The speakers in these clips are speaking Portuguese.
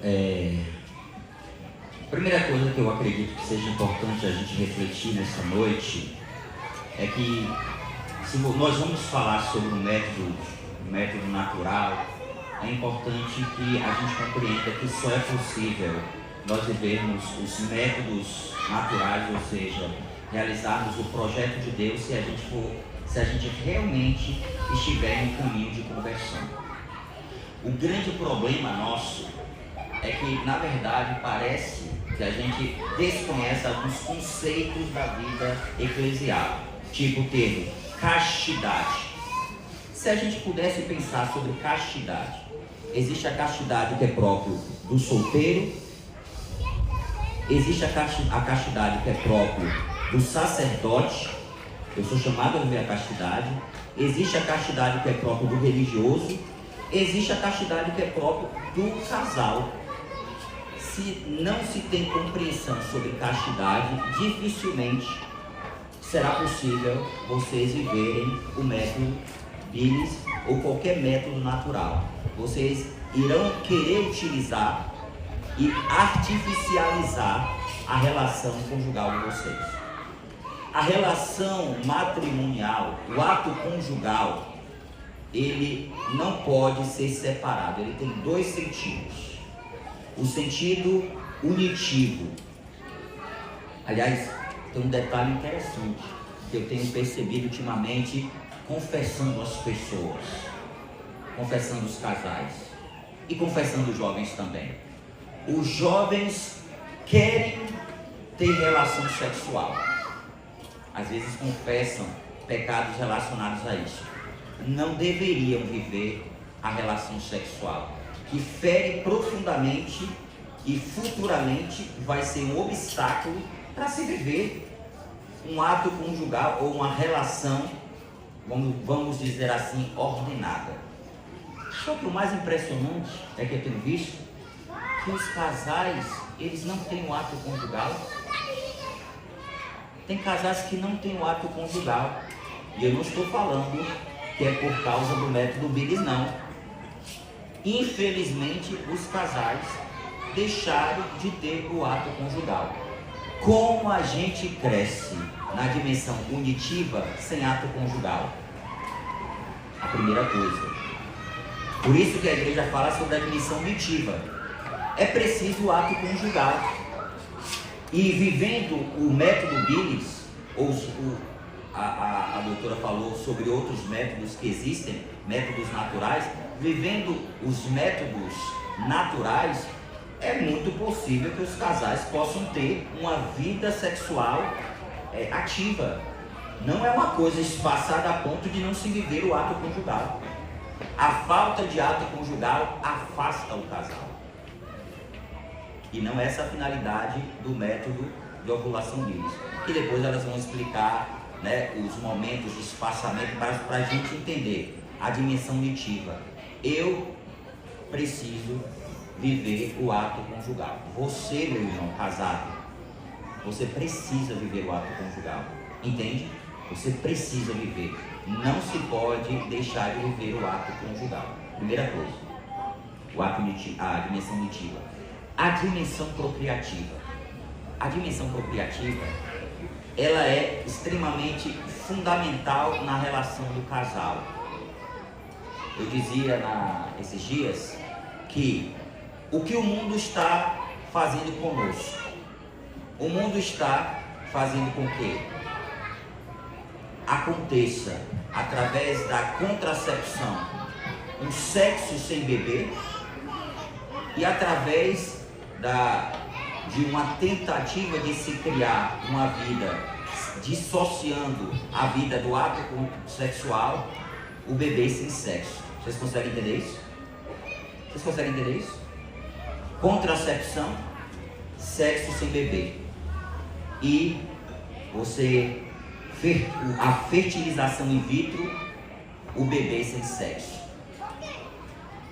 A primeira coisa que eu acredito que seja importante a gente refletir nessa noite é que se nós vamos falar sobre o método natural, é importante que a gente compreenda que só é possível nós vivermos os métodos naturais, ou seja, realizarmos o projeto de Deus se a gente realmente estiver em caminho de conversão. O grande problema nosso é que, na verdade, parece que a gente desconhece alguns conceitos da vida eclesial, tipo o termo castidade. Se a gente pudesse pensar sobre castidade, existe a castidade que é próprio do solteiro, existe a castidade que é próprio do sacerdote, eu sou chamado a viver a castidade, existe a castidade que é próprio do religioso, existe a castidade que é próprio do casal. Se não se tem compreensão sobre castidade, dificilmente será possível vocês viverem o método Billis ou qualquer método natural. Vocês irão querer utilizar e artificializar a relação conjugal de vocês. A relação matrimonial, o ato conjugal, ele não pode ser separado, ele tem dois sentidos. O sentido unitivo. Aliás, tem um detalhe interessante que eu tenho percebido ultimamente, confessando as pessoas, confessando os casais e confessando os jovens também. Os jovens querem ter relação sexual, às vezes confessam pecados relacionados a isso. Não deveriam viver a relação sexual, que fere profundamente e futuramente vai ser um obstáculo para se viver um ato conjugal ou uma relação, vamos dizer assim, ordenada. Só que o mais impressionante é que eu tenho visto que os casais, eles não têm um ato conjugal. Tem casais que não têm um ato conjugal, e eu não estou falando que é por causa do método Billis, não. Infelizmente, os casais deixaram de ter o ato conjugal. Como a gente cresce na dimensão unitiva sem ato conjugal? A primeira coisa. Por isso que a igreja fala sobre a dimensão unitiva. É preciso o ato conjugal. E vivendo o método Billis, a doutora falou sobre outros métodos que existem, métodos naturais. Vivendo os métodos naturais, é muito possível que os casais possam ter uma vida sexual ativa. Não é uma coisa espaçada a ponto de não se viver o ato conjugal. A falta de ato conjugal afasta o casal. E não é essa a finalidade do método de ovulação Billis. Que depois elas vão explicar, né, os momentos de espaçamento para a gente entender a dimensão unitiva. Eu preciso viver o ato conjugal. Você, meu irmão casado, você precisa viver o ato conjugal. Entende? Você precisa viver. Não se pode deixar de viver o ato conjugal. Primeira coisa, a dimensão unitiva. A dimensão procriativa. A dimensão procriativa, ela é extremamente fundamental na relação do casal. Eu dizia esses dias que o mundo está fazendo conosco? O mundo está fazendo com que aconteça, através da contracepção, um sexo sem bebê, e através de uma tentativa de se criar uma vida dissociando a vida do ato sexual, o bebê sem sexo. Vocês conseguem entender isso? Vocês conseguem entender isso? Contracepção, sexo sem bebê. E a fertilização in vitro, o bebê sem sexo.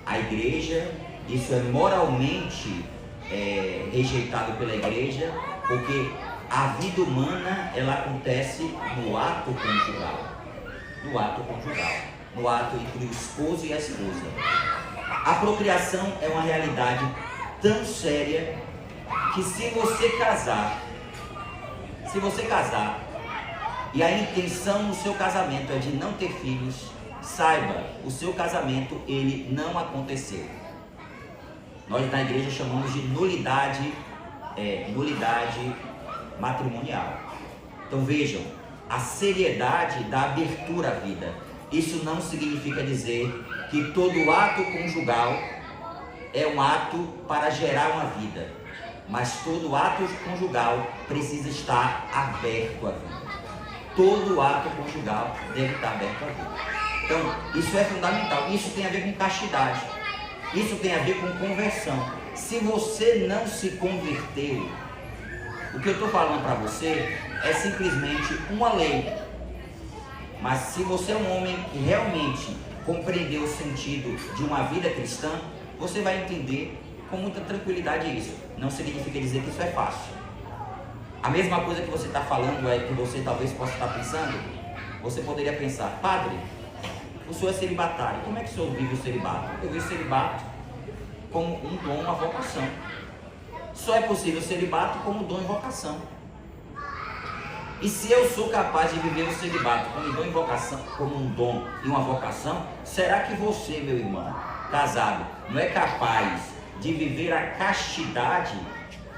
A igreja, isso é moralmente rejeitado pela igreja, porque a vida humana, ela acontece no ato conjugal. No ato conjugal. No ato entre o esposo e a esposa. A procriação é uma realidade tão séria que se você casar e a intenção no seu casamento é de não ter filhos, saiba, o seu casamento ele não aconteceu. Nós na igreja chamamos de nulidade matrimonial. Então vejam, a seriedade da abertura à vida. Isso não significa dizer que todo ato conjugal é um ato para gerar uma vida, mas todo ato conjugal precisa estar aberto à vida. Todo ato conjugal deve estar aberto à vida. Então, isso é fundamental. Isso tem a ver com castidade. Isso tem a ver com conversão. Se você não se converteu, o que eu estou falando para você é simplesmente uma lei. Mas se você é um homem que realmente compreendeu o sentido de uma vida cristã, você vai entender com muita tranquilidade isso. Não significa dizer que isso é fácil. A mesma coisa que você está falando é que você talvez possa estar pensando, você poderia pensar, padre, o senhor é celibatário, como é que o senhor vive o celibato? Eu vivo o celibato como um dom, uma vocação. Só é possível o celibato como dom e vocação. E se eu sou capaz de viver o celibato como dom e vocação, como um dom e uma vocação, será que você, meu irmão, casado, não é capaz de viver a castidade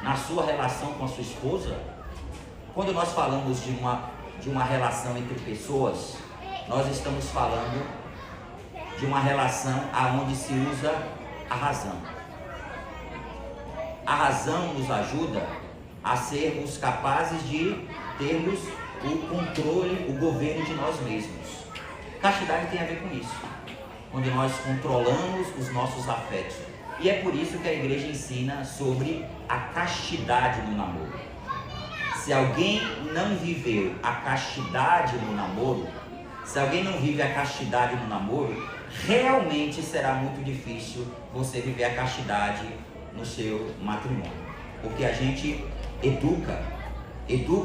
na sua relação com a sua esposa? Quando nós falamos de uma relação entre pessoas, nós estamos falando de uma relação aonde se usa a razão. A razão nos ajuda a sermos capazes de termos o controle, o governo de nós mesmos. Castidade tem a ver com isso, quando nós controlamos os nossos afetos. E é por isso que a igreja ensina sobre a castidade no namoro. Se alguém não viveu a castidade no namoro, se alguém não vive a castidade no namoro, realmente será muito difícil você viver a castidade no seu matrimônio. Porque a gente educa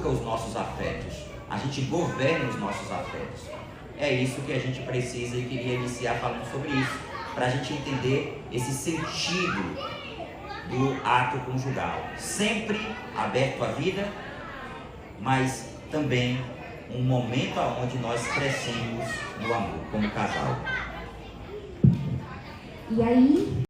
os nossos afetos, a gente governa os nossos afetos. É isso que a gente precisa e queria iniciar falando sobre isso, para a gente entender esse sentido do ato conjugal. Sempre aberto à vida, mas também um momento onde nós crescemos no amor, como casal. E aí